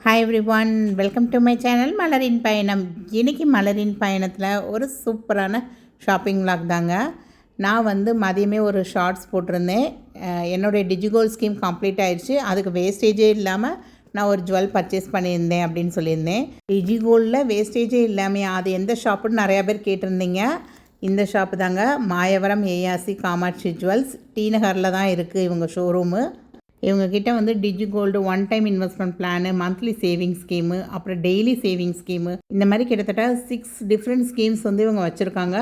Hi every one, welcome to my channel மலரின் பயணம். இன்றைக்கி மலரின் பயணத்தில் ஒரு சூப்பரான ஷாப்பிங் விளாக் தாங்க. நான் மதியமே ஒரு ஷார்ட்ஸ் போட்டிருந்தேன். என்னுடைய டிஜிகோல் ஸ்கீம் கம்ப்ளீட் ஆகிடுச்சு, அதுக்கு வேஸ்டேஜே இல்லாமல் நான் ஒரு ஜுவல் பர்ச்சேஸ் பண்ணியிருந்தேன் அப்படின்னு சொல்லியிருந்தேன். டிஜிகோல்டில் வேஸ்டேஜே இல்லாமல் அது எந்த ஷாப்புன்னு நிறையா பேர் கேட்டிருந்தீங்க. இந்த ஷாப்பு தாங்க, Mayavaram ARC Kamatchi jewels, T நகரில் தான் இருக்குது இவங்க ஷோரூமு. இவங்கக்கிட்ட digi gold one time investment plan, monthly saving scheme, அப்புறம் டெய்லி சேவிங் ஸ்கீமு, இந்த மாதிரி கிட்டத்தட்ட 6 டிஃப்ரெண்ட் ஸ்கீம்ஸ் இவங்க வச்சுருக்காங்க.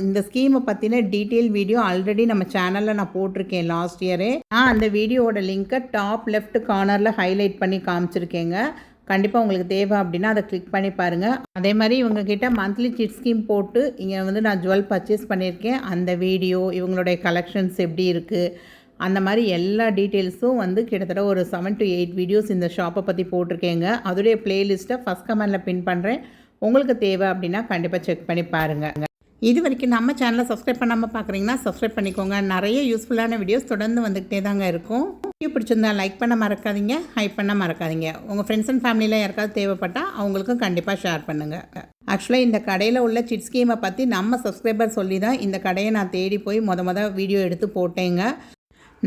இந்த ஸ்கீமை பற்றின டீட்டெயில் வீடியோ ஆல்ரெடி நம்ம சேனலில் நான் போட்டிருக்கேன் லாஸ்ட் இயரே. நான் அந்த வீடியோவோட லிங்க்கை டாப் லெஃப்ட் கார்னரில் ஹைலைட் பண்ணி காமிச்சிருக்கேங்க. கண்டிப்பாக உங்களுக்கு தேவை அப்படின்னா அதை கிளிக் பண்ணி பாருங்கள். அதே மாதிரி இவங்கக்கிட்ட மந்த்லி சிட் ஸ்கீம் போட்டு இங்கே நான் ஜுவல் பர்ச்சேஸ் பண்ணியிருக்கேன். அந்த வீடியோ, இவங்களுடைய கலெக்ஷன்ஸ் எப்படி இருக்குது, அந்த மாதிரி எல்லா டீட்டெயில்ஸும் கிட்டத்தட்ட ஒரு 7 to 8 வீடியோஸ் இந்த ஷாப்பை பற்றி போட்டிருக்கேங்க. அதோடைய ப்ளேலிஸ்ட்டை ஃபஸ்ட் கமெண்டில் பின் பண்ணுறேன். உங்களுக்கு தேவை அப்படின்னா கண்டிப்பாக செக் பண்ணி பாருங்கள். இது வரைக்கும் நம்ம சேனலை சப்ஸ்கிரைப் பண்ணாமல் பார்க்குறீங்கன்னா சப்ஸ்கிரைப் பண்ணிக்கோங்க. நிறைய யூஸ்ஃபுல்லான வீடியோஸ் தொடர்ந்து வந்துக்கிட்டே தாங்க இருக்கும். வீடியோ பிடிச்சிருந்தா லைக் பண்ண மறக்காதீங்க, ஹைப் பண்ண மறக்காதீங்க. உங்கள் ஃப்ரெண்ட்ஸ் அண்ட் ஃபேமிலியில் யாருக்காவது தேவைப்பட்டால் அவங்களுக்கும் கண்டிப்பாக ஷேர் பண்ணுங்கள். ஆக்சுவலாக இந்த கடையில் உள்ள சிட் ஸ்கீமை பற்றி நம்ம சப்ஸ்கிரைபர் சொல்லி தான் இந்த கடையை நான் தேடி போய் மொதல் வீடியோ எடுத்து போட்டேங்க.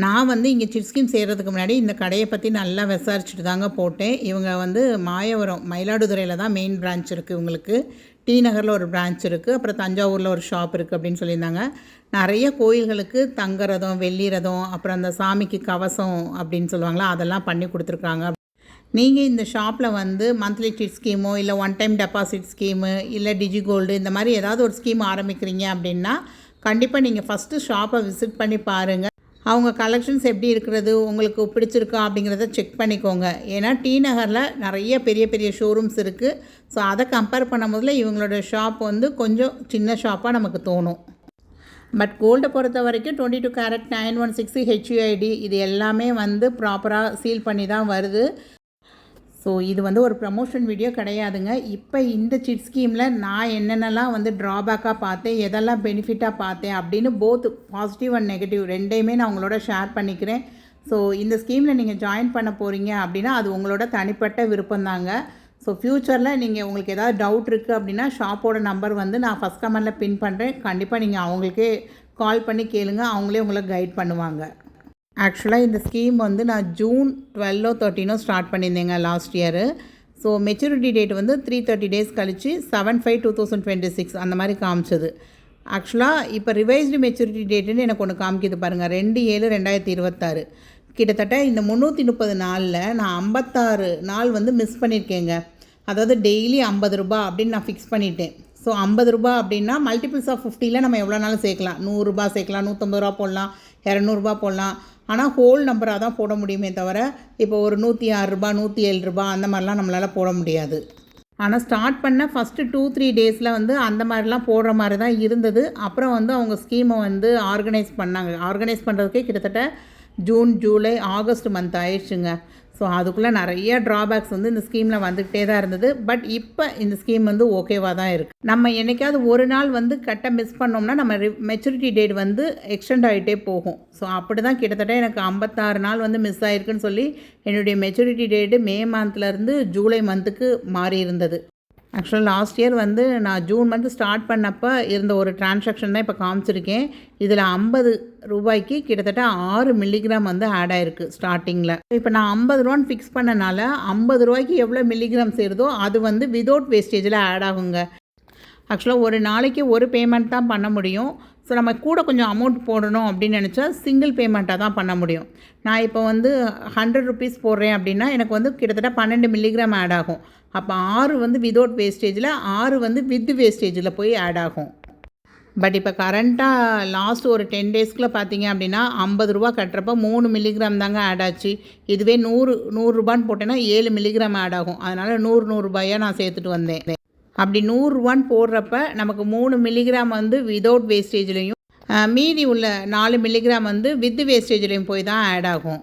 நான் இங்கே சிட் ஸ்கீம் செய்கிறதுக்கு முன்னாடி இந்த கடையை பற்றி நல்லா விசாரிச்சுட்டு தாங்க போட்டேன். இவங்க மாயவரம் மயிலாடுதுறையில் தான் மெயின் பிரான்ச் இருக்குது. இவங்களுக்கு டி நகரில் ஒரு பிரான்ச் இருக்குது, அப்புறம் தஞ்சாவூரில் ஒரு ஷாப் இருக்குது அப்படின்னு சொல்லியிருந்தாங்க. நிறைய கோயில்களுக்கு தங்க ரதம், வெள்ளி ரதம், அப்புறம் அந்த சாமிக்கு கவசம் அப்படின்னு சொல்லுவாங்களா, அதெல்லாம் பண்ணி கொடுத்துருக்காங்க. நீங்கள் இந்த ஷாப்பில் மந்த்லி சிட் ஸ்கீமோ இல்லை ஒன் டைம் டெபாசிட் ஸ்கீமு இல்லை டிஜிகோல்டு இந்த மாதிரி ஏதாவது ஒரு ஸ்கீம் ஆரம்பிக்கிறீங்க அப்படின்னா கண்டிப்பாக நீங்கள் ஃபஸ்ட்டு ஷாப்பை விசிட் பண்ணி பாருங்கள். அவங்க கலெக்ஷன்ஸ் எப்படி இருக்கிறது, உங்களுக்கு பிடிச்சிருக்கா அப்படிங்கிறத செக் பண்ணிக்கோங்க. ஏன்னா டி நகரில் நிறைய பெரிய பெரிய ஷோரூம்ஸ் இருக்குது. ஸோ அதை கம்பேர் பண்ணும் போதில் இவங்களோட ஷாப் கொஞ்சம் சின்ன ஷாப்பாக நமக்கு தோணும். பட் கோல்டை பொறுத்த வரைக்கும் 22 கேரட் 916 HUID இது எல்லாமே ப்ராப்பராக சீல் பண்ணி தான் வருது. ஸோ இது ஒரு ப்ரமோஷன் வீடியோ கிடையாதுங்க. இப்போ இந்த சிட் ஸ்கீமில் நான் என்னென்னலாம் ட்ராபேக்காக பார்த்தேன், எதெல்லாம் பெனிஃபிட்டாக பார்த்தேன் அப்படின்னு போத் பாசிட்டிவ் அண்ட் நெகட்டிவ் ரெண்டையுமே நான் உங்களோட ஷேர் பண்ணிக்கிறேன். ஸோ இந்த ஸ்கீமில் நீங்கள் ஜாயின் பண்ண போகிறீங்க அப்படின்னா அது உங்களோட தனிப்பட்ட விருப்பம் தாங்க. ஸோ ஃப்யூச்சரில் நீங்கள் உங்களுக்கு ஏதாவது டவுட் இருக்குது அப்படின்னா ஷாப்போட நம்பர் நான் ஃபஸ்ட் கமெண்டில் பின் பண்ணுறேன். கண்டிப்பாக நீங்கள் அவங்களுக்கே கால் பண்ணி கேளுங்க, அவங்களே உங்களை கைட் பண்ணுவாங்க. ஆக்சுவலாக இந்த ஸ்கீம் நான் ஜூன் 12 13 ஸ்டார்ட் பண்ணியிருந்தேங்க last year. So maturity date 330 days கழித்து 7/5/2026 அந்த மாதிரி காமிச்சது. ஆக்சுவலாக இப்போ ரிவைஸ்டு மெச்சூரிட்டி டேட்டுன்னு எனக்கு ஒன்று காமிக்கிது பாருங்கள், 2/7/2026. கிட்டத்தட்ட இந்த 330 நாளில் நான் 56 நாள் மிஸ் பண்ணியிருக்கேங்க. அதாவது டெய்லி 50 ரூபா அப்படின்னு நான் ஃபிக்ஸ் பண்ணிட்டேன். ஸோ 50 ரூபா அப்படின்னா மல்டிபிள்ஸ் ஆஃப் 50ல் நம்ம எவ்வளோ நாளும் சேர்க்கலாம். 100 ரூபா சேர்க்கலாம், 150 ரூபா போடலாம், 200 ரூபா போடலாம். ஆனால் ஹோல் நம்பராக தான் போட முடியுமே தவிர இப்போ ஒரு 106 ரூபா 107 ரூபா அந்த மாதிரிலாம் நம்மளால் போட முடியாது. ஆனால் ஸ்டார்ட் பண்ண ஃபஸ்ட்டு 2-3 டேஸில் அந்த மாதிரிலாம் போடுற மாதிரி தான் இருந்தது. அப்புறம் அவங்க ஸ்கீமை ஆர்கனைஸ் பண்ணாங்க. ஆர்கனைஸ் பண்ணுறதுக்கே கிட்டத்தட்ட ஜூன், ஜூலை, ஆகஸ்ட் மந்த் ஆயிடுச்சுங்க. ஸோ அதுக்குள்ளே நிறைய ட்ராபேக்ஸ் இந்த ஸ்கீமில் வந்துக்கிட்டே தான் இருந்தது. பட் இப்போ இந்த ஸ்கீம் ஓகேவாக தான் இருக்குது. நம்ம என்றைக்காவது ஒரு நாள் கட்ட மிஸ் பண்ணோம்னா நம்ம மெச்சூரிட்டி டேட் எக்ஸ்டெண்ட் ஆகிட்டே போகும். ஸோ அப்படி தான் கிட்டத்தட்ட எனக்கு 56 நாள் மிஸ் ஆகிருக்குன்னு சொல்லி என்னுடைய மெச்சூரிட்டி டேட்டு மே மந்த்லேருந்து ஜூலை மந்த்துக்கு மாறி இருந்தது. ஆக்சுவலாக லாஸ்ட் இயர் நான் ஜூன் மந்த் ஸ்டார்ட் பண்ணப்போ இருந்த ஒரு டிரான்சாக்ஷன் தான் இப்போ காமிச்சிருக்கேன். இதில் 50 ரூபாய்க்கு கிட்டத்தட்ட 6 மில்லிகிராம் ஆட் ஆகிருக்கு ஸ்டார்டிங்கில். இப்போ நான் 50 ரூபான்னு ஃபிக்ஸ் பண்ணனால 50 ரூபாய்க்கு எவ்வளோ மில்லிகிராம் சேருதோ அது விதவுட் வேஸ்டேஜில் ஆட் ஆகுங்க. ஆக்சுவலாக ஒரு நாளைக்கு ஒரு பேமெண்ட் தான் பண்ண முடியும். ஸோ நம்ம கூட கொஞ்சம் அமௌண்ட் போடணும் அப்படின்னு நினச்சா சிங்கிள் பேமெண்ட்டாக தான் பண்ண முடியும். நான் இப்போ 100 ருபீஸ் போடுறேன் அப்படின்னா எனக்கு கிட்டத்தட்ட 12 மில்லிகிராம் ஆட் ஆகும். அப்போ 6 விதவுட் வேஸ்டேஜில், 6 வித் வேஸ்டேஜில் போய் ஆட் ஆகும். பட் இப்போ கரண்ட்டாக லாஸ்ட் ஒரு 10 டேஸ்க்குள்ளே பார்த்தீங்க அப்படின்னா 50 ரூபா கட்டுறப்ப 3 மில்லிகிராம் தாங்க ஆட் ஆச்சு. இதுவே 100 ரூபான்னு போட்டேன்னா 7 மில்லிகிராம் ஆட் ஆகும். அதனால் 100 ரூபாயாக நான் சேர்த்துட்டு வந்தேன். அப்படி 100 ரூபான்னு போடுறப்ப நமக்கு 3 மில்லிகிராம் விதவுட் வேஸ்டேஜ்லேயும் மீதி உள்ள 4 மில்லிகிராம் வித் வேஸ்டேஜ்லேயும் போய் தான் ஆட் ஆகும்.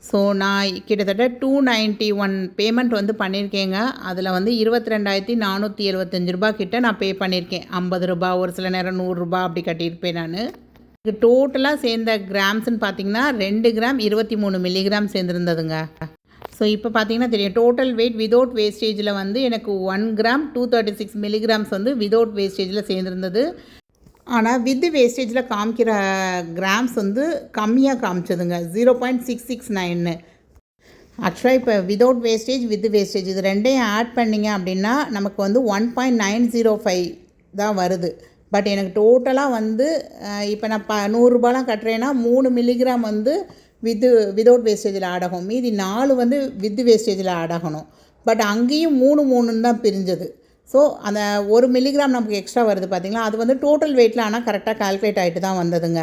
ஸோ நான் கிட்டத்தட்ட 291 பேமெண்ட் பண்ணியிருக்கேங்க. அதில் 22,475 ரூபா கிட்ட நான் பே பண்ணியிருக்கேன். 50 ரூபா, ஒரு சில நேரம் 100 ரூபா அப்படி கட்டியிருப்பேன் நான். இது டோட்டலாக சேர்ந்த கிராம்ஸ்ன்னு பார்த்தீங்கன்னா 2 கிராம் 23 மில்லிகிராம் சேர்ந்துருந்ததுங்க. ஸோ இப்போ பார்த்தீங்கன்னா தெரியும் டோட்டல் வெயிட் விதவுட் வேஸ்டேஜில் வந்து எனக்கு 1 கிராம் 236 மில்லிகிராம்ஸ் வந்து விதவுட் வேஸ்டேஜில் சேர்ந்துருந்தது. ஆனால் வித் வேஸ்டேஜில் காமிக்கிற கிராம்ஸ் வந்து கம்மியாக காமிச்சதுங்க, 0.669. ஆக்சுவலாக இப்போ விதவுட் வேஸ்டேஜ் வித் வேஸ்டேஜ் இது ரெண்டையும் ஆட் பண்ணிங்க அப்படின்னா நமக்கு வந்து 1.905 தான் வருது. பட் எனக்கு டோட்டலாக வந்து இப்போ நான் 100 ரூபாலாம் கட்டுறேன்னா 3 மில்லிகிராம் வந்து விதவுட் வேஸ்டேஜில் ஆட் ஆகும், மீதி 4 வந்து வித் வேஸ்டேஜில் ஆட் ஆகணும். பட் அங்கேயும் 3 தான் பிரிஞ்சது. ஸோ அந்த 1 மில்லிகிராம் நமக்கு எக்ஸ்ட்ரா வருது பார்த்திங்களா, அது வந்து டோட்டல் வெயிட்டில் ஆனால் கரெக்டாக கால்குலேட் ஆகிட்டு தான் வந்ததுங்க.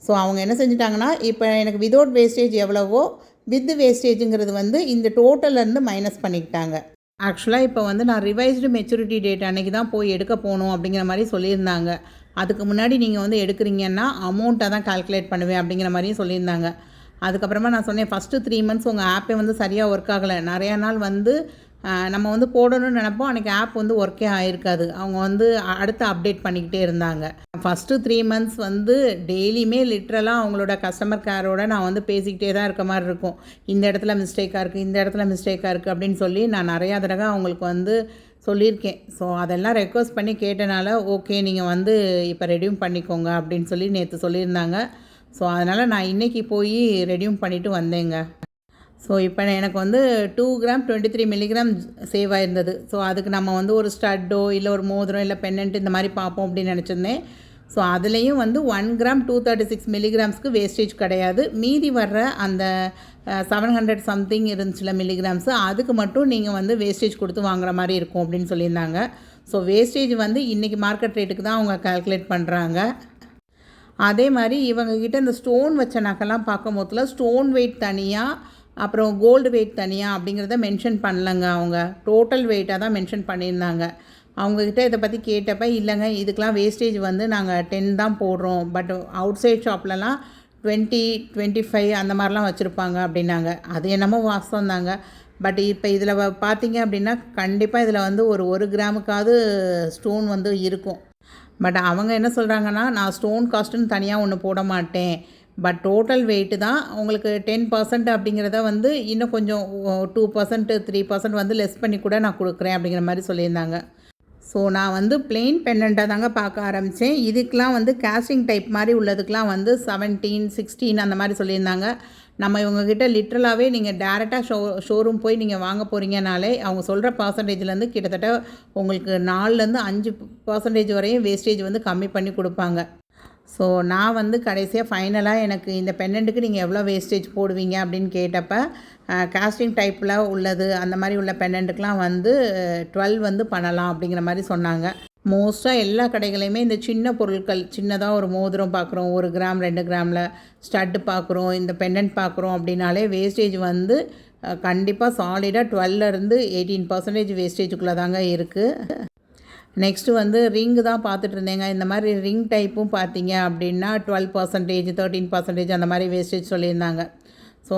ஸோ அவங்க என்ன செஞ்சிட்டாங்கன்னா இப்போ எனக்கு விதவுட் வேஸ்டேஜ் எவ்வளவோ வித் வேஸ்டேஜுங்கிறது வந்து இந்த டோட்டல்லேருந்து மைனஸ் பண்ணிக்கிட்டாங்க. ஆக்சுவலாக இப்போ வந்து நான் ரிவைஸ்டு மெச்சூரிட்டி டேட் அன்றைக்கி தான் போய் எடுக்க போகணும் அப்படிங்கிற மாதிரி சொல்லியிருந்தாங்க. அதுக்கு முன்னாடி நீங்கள் வந்து எடுக்கிறீங்கன்னா அமௌண்ட்டை தான் கால்குலேட் பண்ணுவேன் அப்படிங்கிற மாதிரியும் சொல்லியிருந்தாங்க. அதுக்கப்புறமா நான் சொன்னேன் ஃபஸ்ட்டு 3 மந்த்ஸ் உங்கள் ஆப்பே வந்து சரியாக ஒர்க் ஆகலை, நிறையா நாள் வந்து நம்ம வந்து போடணும்னு நினப்போம், அன்றைக்கி ஆப் வந்து ஒர்க்கே ஆகிருக்காது. அவங்க வந்து அடுத்து அப்டேட் பண்ணிக்கிட்டே இருந்தாங்க. ஃபஸ்ட்டு 3 மந்த்ஸ் வந்து டெய்லியுமே லிட்ரலாக அவங்களோட கஸ்டமர் கேரோட நான் வந்து பேசிக்கிட்டே தான் இருக்க மாதிரி இருக்கும். இந்த இடத்துல மிஸ்டேக்காக இருக்குது, இந்த இடத்துல மிஸ்டேக்காக இருக்குது அப்படின்னு சொல்லி நான் நிறையா தடவை அவங்களுக்கு வந்து சொல்லியிருக்கேன். ஸோ அதெல்லாம் ரெக்வஸ்ட் பண்ணி கேட்டனால ஓகே நீங்கள் வந்து இப்போ ரெடியூம் பண்ணிக்கோங்க அப்படின்னு சொல்லி நேற்று சொல்லியிருந்தாங்க. ஸோ அதனால் நான் இன்றைக்கி போய் ரெடியூம் பண்ணிவிட்டு வந்தேங்க. ஸோ இப்போ எனக்கு வந்து 2 கிராம் 23 மில்லிகிராம் சேவ் ஆயிருந்தது. ஸோ அதுக்கு நம்ம வந்து ஒரு ஸ்டட்டோ இல்லை ஒரு மோதிரம் இல்லை பென்னன்ட்டு இந்த மாதிரி பார்ப்போம் அப்படின்னு நினச்சிருந்தேன். ஸோ அதுலேயும் வந்து 1 கிராம் 236 மில்லிகிராம்ஸ்க்கு வேஸ்டேஜ் கிடையாது. மீதி வர்ற அந்த 700 சம்திங் இருந்துச்சுல மில்லிகிராம்ஸு, அதுக்கு மட்டும் நீங்கள் வந்து வேஸ்டேஜ் கொடுத்து வாங்குற மாதிரி இருக்கும் அப்படின்னு சொல்லியிருந்தாங்க. ஸோ வேஸ்டேஜ் வந்து இன்றைக்கி மார்க்கெட் ரேட்டுக்கு தான் அவங்க கால்குலேட் பண்ணுறாங்க. அதே மாதிரி இவங்கக்கிட்ட இந்த ஸ்டோன் வச்ச நகைலாம் பார்க்கும் போதில் ஸ்டோன் வெயிட் தனியாக அப்புறம் கோல்டு வெயிட் தனியாக அப்படிங்கிறத மென்ஷன் பண்ணலங்க. அவங்க டோட்டல் வெயிட்டாக தான் மென்ஷன் பண்ணியிருந்தாங்க. அவங்கக்கிட்ட இதை பற்றி கேட்டப்போ இல்லைங்க இதுக்கெலாம் வேஸ்டேஜ் வந்து நாங்கள் 10 தான் போடுறோம், பட் அவுட் சைட் ஷாப்லலாம் 20, 25 அந்த மாதிரிலாம் வச்சுருப்பாங்க அப்படின்னாங்க. அது என்னமோ வாஸ்தவம் தாங்க. பட் இப்போ இதில் பார்த்தீங்க அப்படின்னா கண்டிப்பாக இதில் வந்து ஒரு கிராமுக்காவது ஸ்டோன் வந்து இருக்கும். பட் அவங்க என்ன சொல்கிறாங்கன்னா நான் ஸ்டோன் காஸ்ட்டுன்னு தனியாக ஒன்று போட மாட்டேன், பட் டோட்டல் வெயிட்டு தான் உங்களுக்கு 10% அப்படிங்கிறத வந்து இன்னும் கொஞ்சம் 2% 3% வந்து லெஸ் பண்ணி கூட நான் கொடுக்குறேன் அப்படிங்கிற மாதிரி சொல்லியிருந்தாங்க. ஸோ நான் வந்து பிளெயின் பெண்டண்ட்டாக தாங்க பார்க்க ஆரம்பித்தேன். இதுக்கெலாம் வந்து கேஸ்டிங் டைப் மாதிரி உள்ளதுக்கெலாம் வந்து 17, 16 அந்த மாதிரி சொல்லியிருந்தாங்க. நம்ம இவங்கக்கிட்ட லிட்ரலாகவே நீங்கள் டேரெக்டாக ஷோரூம் போய் நீங்கள் வாங்க போகிறீங்கனாலே அவங்க சொல்கிற பர்சன்டேஜ்லேருந்து கிட்டத்தட்ட உங்களுக்கு 4லேருந்து 5% வரையும் வேஸ்டேஜ் வந்து கம்மி பண்ணி கொடுப்பாங்க. ஸோ நான் வந்து கடைசியாக ஃபைனலாக எனக்கு இந்த பெண்டண்ட்டுக்கு நீங்கள் எவ்வளோ வேஸ்டேஜ் போடுவீங்க அப்படின்னு கேட்டப்போ காஸ்டிங் டைப்பில் உள்ளது அந்த மாதிரி உள்ள பெண்டண்ட்டுக்கெலாம் வந்து 12 வந்து பண்ணலாம் அப்படிங்கிற மாதிரி சொன்னாங்க. மோஸ்ட்டாக எல்லா கடைகளையுமே இந்த சின்ன பொருட்கள் சின்னதாக ஒரு மோதிரம் பார்க்குறோம், 1 கிராம் 2 கிராமில் ஸ்டட்டு பார்க்குறோம், இந்த பெண்டன்ட் பார்க்குறோம் அப்படின்னாலே வேஸ்டேஜ் வந்து கண்டிப்பாக சாலிடாக 12லேருந்து 18% வேஸ்டேஜுக்குள்ளே தாங்க இருக்குது. நெக்ஸ்ட்டு வந்து ரிங்கு தான் பார்த்துட்டு இருந்தேங்க. இந்த மாதிரி ரிங் டைப்பும் பார்த்தீங்க அப்படின்னா 12%, 13% அந்த மாதிரி வேஸ்டேஜ் சொல்லியிருந்தாங்க. ஸோ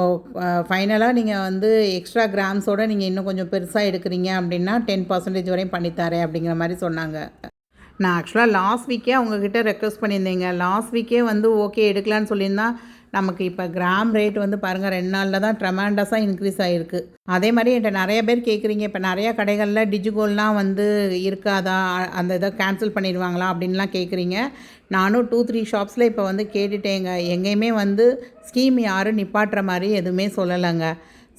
ஃபைனலாக நீங்கள் வந்து எக்ஸ்ட்ரா கிராம்ஸோடு நீங்கள் இன்னும் கொஞ்சம் பெருசாக எடுக்கிறீங்க அப்படின்னா 10% வரையும் பண்ணித்தரேன் அப்படிங்கிற மாதிரி சொன்னாங்க. நான் ஆக்சுவலாக லாஸ்ட் வீக்கே அவங்கக்கிட்ட ரெக்வஸ்ட் பண்ணியிருந்தேங்க. லாஸ்ட் வீக்கே வந்து ஓகே எடுக்கலான்னு சொல்லியிருந்தா நமக்கு இப்போ கிராம் ரேட் வந்து பாருங்கள் 2 நாளில் தான் ட்ரெமாண்டஸாக இன்க்ரீஸ் ஆகிருக்கு. அதே மாதிரி என்கிட்ட நிறைய பேர் கேட்குறீங்க இப்போ நிறையா கடைகளில் டிஜிகோல்லாம் வந்து இருக்காதா, அந்த இதை கேன்சல் பண்ணிடுவாங்களா அப்படின்லாம் கேட்குறீங்க. நானும் 2-3 ஷாப்ஸில் இப்போ வந்து கேட்டுட்டேங்க. எங்கேயுமே வந்து ஸ்கீம் யாரும் நிப்பாட்டுற மாதிரி எதுவுமே சொல்லலைங்க.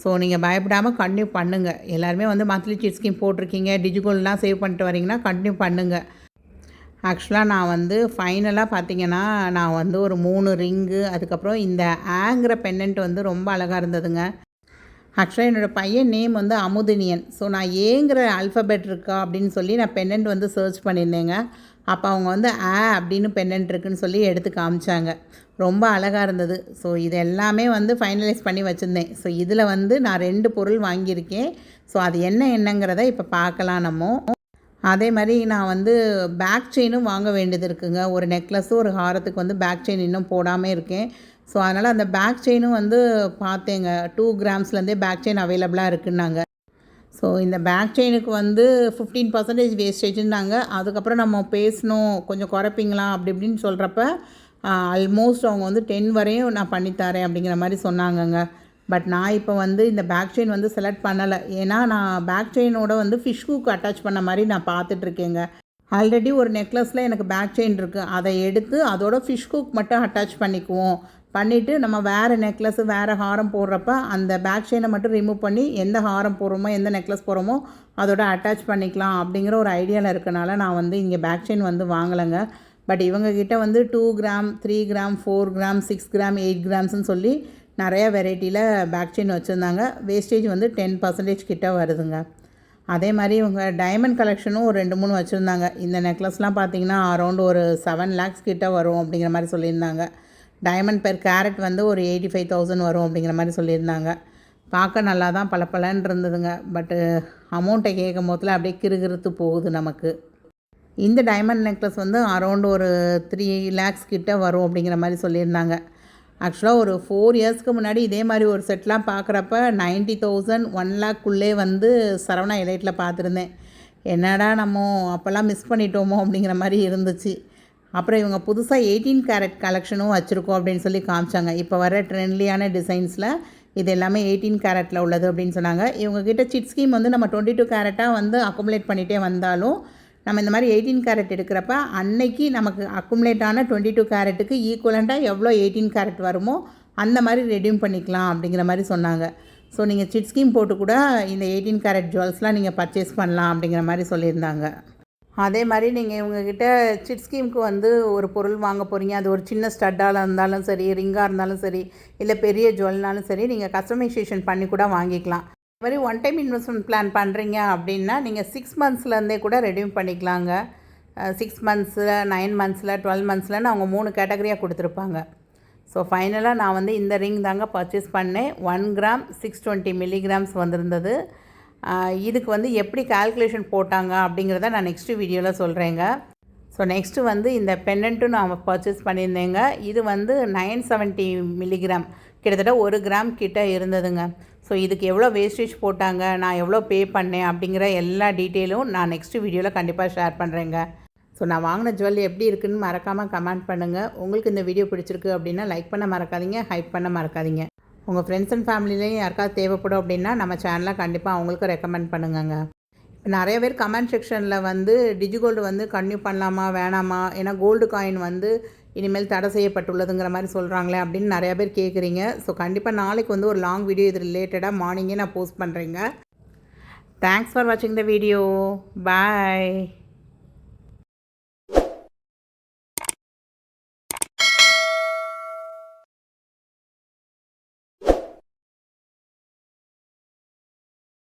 ஸோ நீங்கள் பயப்படாமல் கண்டினியூ பண்ணுங்கள். எல்லாருமே வந்து மந்த்லி சீட் ஸ்கீம் போட்டிருக்கீங்க, டிஜிகோல்லாம் சேவ் பண்ணிட்டு வரீங்கன்னா கண்டினியூ பண்ணுங்கள். ஆக்சுவலாக நான் வந்து ஃபைனலாக பார்த்தீங்கன்னா நான் வந்து ஒரு 3 ரிங்கு அதுக்கப்புறம் இந்த ஆங்கிற பெண்டன்ட் வந்து ரொம்ப அழகாக இருந்ததுங்க. ஆக்சுவலாக என்னோடய பையன் நேம் வந்து அமுதினியன். ஸோ நான் ஏங்கிற ஆல்ஃபபெட் இருக்கா அப்படின்னு சொல்லி நான் பெண்டன்ட் வந்து சர்ச் பண்ணியிருந்தேங்க. அப்போ அவங்க வந்து அப்படின்னு பெண்டன்ட் இருக்குதுன்னு சொல்லி எடுத்து காமிச்சாங்க. ரொம்ப அழகாக இருந்தது. ஸோ இது எல்லாமே வந்து ஃபைனலைஸ் பண்ணி வச்சுருந்தேன். ஸோ இதில் வந்து நான் 2 பொருள் வாங்கியிருக்கேன். ஸோ அது என்னங்கிறத இப்போ பார்க்கலாம் நம்ம. அதே மாதிரி நான் வந்து பேக் செயினும் வாங்க வேண்டியது இருக்குதுங்க. ஒரு நெக்லஸு ஒரு ஹாரத்துக்கு வந்து பேக் செயின் இன்னும் போடாமல் இருக்கேன். ஸோ அதனால் அந்த பேக் செயினும் வந்து பார்த்தேங்க, 2 கிராம்ஸ்லேருந்தே பேக் செயின் அவைலபிளாக இருக்குன்னாங்க. ஸோ இந்த பேக் செயினுக்கு வந்து 15% வேஸ்டேஜுன்னாங்க. அதுக்கப்புறம் நம்ம பேசணும் கொஞ்சம் குறைப்பிங்களா அப்படி இப்படின்னு சொல்கிறப்ப ஆல்மோஸ்ட் அவங்க வந்து 10 வரையும் நான் பண்ணித்தரேன் அப்படிங்கிற மாதிரி சொன்னாங்கங்க. பட் நான் இப்போ வந்து இந்த பேக் செயின் வந்து செலக்ட் பண்ணலை. ஏன்னா நான் பேக் செயினோட வந்து ஃபிஷ் ஹூக் அட்டாச் பண்ண மாதிரி நான் பார்த்துட்ருக்கேங்க. ஆல்ரெடி ஒரு நெக்லஸில் எனக்கு பேக் செயின் இருக்குது. அதை எடுத்து அதோட ஃபிஷ் ஹூக் மட்டும் அட்டாச் பண்ணிக்குவோம். பண்ணிவிட்டு நம்ம வேறு நெக்லஸ்ஸு வேறு ஹாரம் போடுறப்ப அந்த பேக் செயினை மட்டும் ரிமூவ் பண்ணி எந்த ஹாரம் போடுறோமோ எந்த நெக்லஸ் போடுறோமோ அதோட அட்டாச் பண்ணிக்கலாம் அப்படிங்கிற ஒரு ஐடியாவில் இருக்கனால நான் வந்து இங்கே பேக் செயின் வந்து வாங்கலைங்க. பட் இவங்கக்கிட்ட வந்து 2 கிராம் 3 கிராம் 4 கிராம் 6 கிராம் 8 கிராம்ஸ்ன்னு சொல்லி நிறையா வெரைட்டியில் பேக் செயின் வச்சுருந்தாங்க. வேஸ்டேஜ் வந்து 10% கிட்ட வருதுங்க. அதே மாதிரி இவங்க டைமண்ட் கலெக்ஷனும் ஒரு 2 3 வச்சுருந்தாங்க. இந்த நெக்லஸ்லாம் பார்த்திங்கன்னா அரௌண்ட் ஒரு 7 lakhs கிட்ட வரும் அப்படிங்கிற மாதிரி சொல்லியிருந்தாங்க. டைமண்ட் பெர் கேரட் வந்து ஒரு 85,000 வரும் அப்படிங்கிற மாதிரி சொல்லியிருந்தாங்க. பார்க்க நல்லா தான் பளபளன்னு இருந்ததுங்க. பட்டு அமௌண்ட்டை கேட்கும் போதில் அப்படியே கிறுகிறுத்து போகுது நமக்கு. இந்த டைமண்ட் நெக்லஸ் வந்து அரௌண்ட் ஒரு 3 lakhs கிட்ட வரும் அப்படிங்கிற மாதிரி சொல்லியிருந்தாங்க. ஆக்சுவலாக ஒரு 4 இயர்ஸ்க்கு முன்னாடி இதே மாதிரி ஒரு செட்லாம் பார்க்குறப்ப 90,000 1 lakhக்குள்ளே வந்து சரவணா எலைட்டில் பார்த்துருந்தேன். என்னடா நம்ம அப்போல்லாம் மிஸ் பண்ணிட்டோமோ அப்படிங்கிற மாதிரி இருந்துச்சு. அப்புறம் இவங்க புதுசாக 18 கேரட் கலெக்ஷனும் வச்சுருக்கோம் அப்படின்னு சொல்லி காமிச்சாங்க. இப்போ வர ட்ரெண்ட்லியான டிசைன்ஸில் இது எல்லாமே 18 கேரட்டில் உள்ளது அப்படின்னு சொன்னாங்க. இவங்ககிட்ட சிட் ஸ்கீம் வந்து நம்ம 22 கேரட்டாக வந்து அக்குமுலேட் பண்ணிகிட்டே வந்தாலும் நம்ம இந்த மாதிரி 18 கேரட் எடுக்கிறப்ப அன்னைக்கு நமக்கு அக்குமுலேட் ஆன 22 கேரட்டுக்கு ஈக்குவலண்ட்டாக எவ்வளோ 18 கேரட் வருமோ அந்த மாதிரி ரெடியூம் பண்ணிக்கலாம் அப்படிங்கிற மாதிரி சொன்னாங்க. ஸோ நீங்கள் சிட் ஸ்கீம் போட்டு கூட இந்த 18 கேரட் ஜுவல்ஸ்லாம் நீங்கள் பர்ச்சேஸ் பண்ணலாம் அப்படிங்கிற மாதிரி சொல்லியிருந்தாங்க. அதே மாதிரி நீங்கள் இவங்கக்கிட்ட சிட் ஸ்கீமுக்கு வந்து ஒரு பொருள் வாங்க போகிறீங்க, அது ஒரு சின்ன ஸ்டட்டாக இருந்தாலும் சரி, ரிங்காக இருந்தாலும் சரி, இல்லை பெரிய ஜுவல்னாலும் சரி, நீங்கள் கஸ்டமைசேஷன் பண்ணி கூட வாங்கிக்கலாம். இது மாதிரி ஒன் டைம் இன்வெஸ்ட்மெண்ட் பிளான் பண்ணுறீங்க அப்படின்னா நீங்கள் 6 மந்த்ஸ்லேருந்தே கூட ரெடியூம் பண்ணிக்கலாங்க. 6 மந்த்ஸில் 9 மந்த்ஸில் 12 மந்த்ஸ்லன்னு அவங்க 3 கேட்டகரியாக கொடுத்துருப்பாங்க. ஸோ ஃபைனலாக நான் வந்து இந்த ரிங் தாங்க பர்ச்சேஸ் பண்ணேன். 1 கிராம் 620 மில்லிகிராம்ஸ் வந்திருந்தது. இதுக்கு வந்து எப்படி கால்குலேஷன் போட்டாங்க அப்படிங்கிறத நான் நெக்ஸ்ட்டு வீடியோவில் சொல்கிறேங்க. ஸோ நெக்ஸ்ட்டு வந்து இந்த பெண்டன்ட்டும் நான் பர்ச்சேஸ் பண்ணியிருந்தேங்க. இது வந்து 970 மில்லிகிராம், கிட்டத்தட்ட 1 கிராம் கிட்ட இருந்ததுங்க. ஸோ இதுக்கு எவ்வளோ வேஸ்டேஜ் போட்டாங்க, நான் எவ்வளோ பே பண்ணேன் அப்படிங்கிற எல்லா டீட்டெயிலும் நான் நெக்ஸ்ட்டு வீடியோவில் கண்டிப்பாக ஷேர் பண்ணுறேங்க. ஸோ நான் வாங்கின ஜுவல் எப்படி இருக்குதுன்னு மறக்காமல் கமெண்ட் பண்ணுங்கள். உங்களுக்கு இந்த வீடியோ பிடிச்சிருக்கு அப்படின்னா லைக் பண்ண மறக்காதீங்க, ஹைப் பண்ண மறக்காதீங்க. உங்கள் ஃப்ரெண்ட்ஸ் அண்ட் ஃபேமிலிலையும் யாருக்காவது தேவைப்படும் அப்படின்னா நம்ம சேனலை கண்டிப்பாக அவங்களுக்கு ரெக்கமெண்ட் பண்ணுங்க. இப்போ நிறைய பேர் கமெண்ட் செக்ஷனில் வந்து டிஜிகோல்டு வந்து கன்டினியூ பண்ணலாமா வேணாமா, ஏன்னா கோல்டு காயின் வந்து இனிமேல் தடை செய்யப்பட்டுள்ளதுங்கிற மாதிரி சொல்கிறாங்களே அப்படின்னு நிறையா பேர் கேட்குறீங்க. ஸோ கண்டிப்பாக நாளைக்கு வந்து ஒரு லாங் வீடியோ இது ரிலேட்டடாக மார்னிங்கே நான் போஸ்ட் பண்ணுறேங்க. தேங்க்ஸ் ஃபார் வாட்சிங் த வீடியோ. பாய்.